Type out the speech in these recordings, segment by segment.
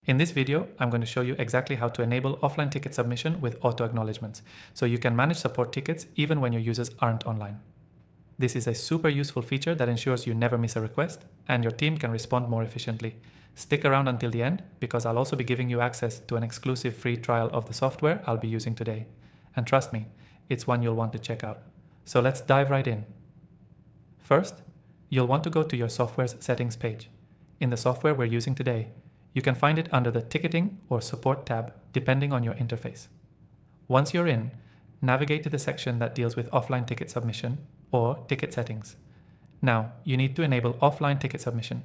In this video, I'm going to show you exactly how to enable offline ticket submission with auto-acknowledgments, so you can manage support tickets even when your users aren't online. This is a super useful feature that ensures you never miss a request and your team can respond more efficiently. Stick around until the end because I'll also be giving you access to an exclusive free trial of the software I'll be using today. And trust me, it's one you'll want to check out. So let's dive right in. First, you'll want to go to your software's settings page. In the software we're using today, you can find it under the Ticketing or Support tab, depending on your interface. Once you're in, navigate to the section that deals with offline ticket submission or ticket settings. Now, you need to enable offline ticket submission.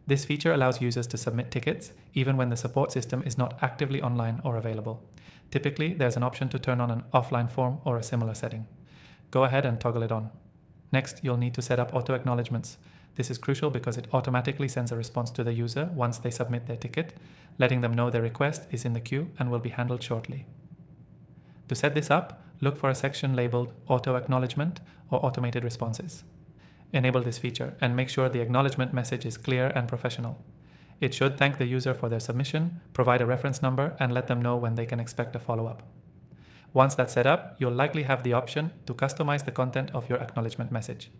This feature allows users to submit tickets even when the support system is not actively online or available. Typically, there's an option to turn on an offline form or a similar setting. Go ahead and toggle it on. Next, you'll need to set up auto-acknowledgments. This is crucial because it automatically sends a response to the user once they submit their ticket, letting them know their request is in the queue and will be handled shortly. To set this up, look for a section labeled Auto-Acknowledgement or Automated Responses. Enable this feature and make sure the acknowledgement message is clear and professional. It should thank the user for their submission, provide a reference number, and let them know when they can expect a follow-up. Once that's set up, you'll likely have the option to customize the content of your acknowledgement message.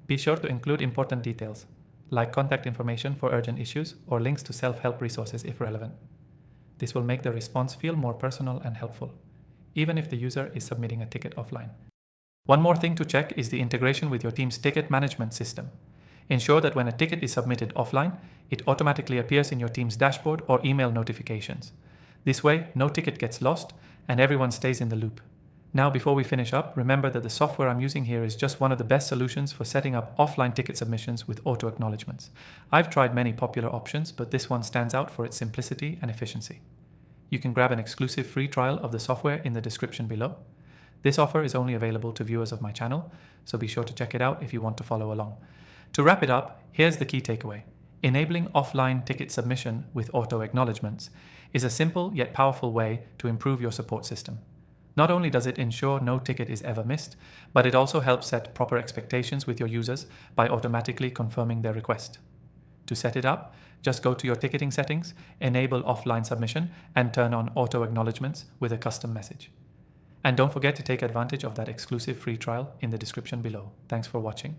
Be sure to include important details, like contact information for urgent issues or links to self-help resources if relevant. This will make the response feel more personal and helpful, even if the user is submitting a ticket offline. One more thing to check is the integration with your team's ticket management system. Ensure that when a ticket is submitted offline, it automatically appears in your team's dashboard or email notifications. This way, no ticket gets lost and everyone stays in the loop. Now, before we finish up, remember that the software I'm using here is just one of the best solutions for setting up offline ticket submissions with auto-acknowledgments. I've tried many popular options, but this one stands out for its simplicity and efficiency. You can grab an exclusive free trial of the software in the description below. This offer is only available to viewers of my channel, so be sure to check it out if you want to follow along. To wrap it up, here's the key takeaway. Enabling offline ticket submission with auto-acknowledgments is a simple yet powerful way to improve your support system. Not only does it ensure no ticket is ever missed, but it also helps set proper expectations with your users by automatically confirming their request. To set it up, just go to your ticketing settings, enable offline submission, and turn on auto-acknowledgments with a custom message. And don't forget to take advantage of that exclusive free trial in the description below. Thanks for watching.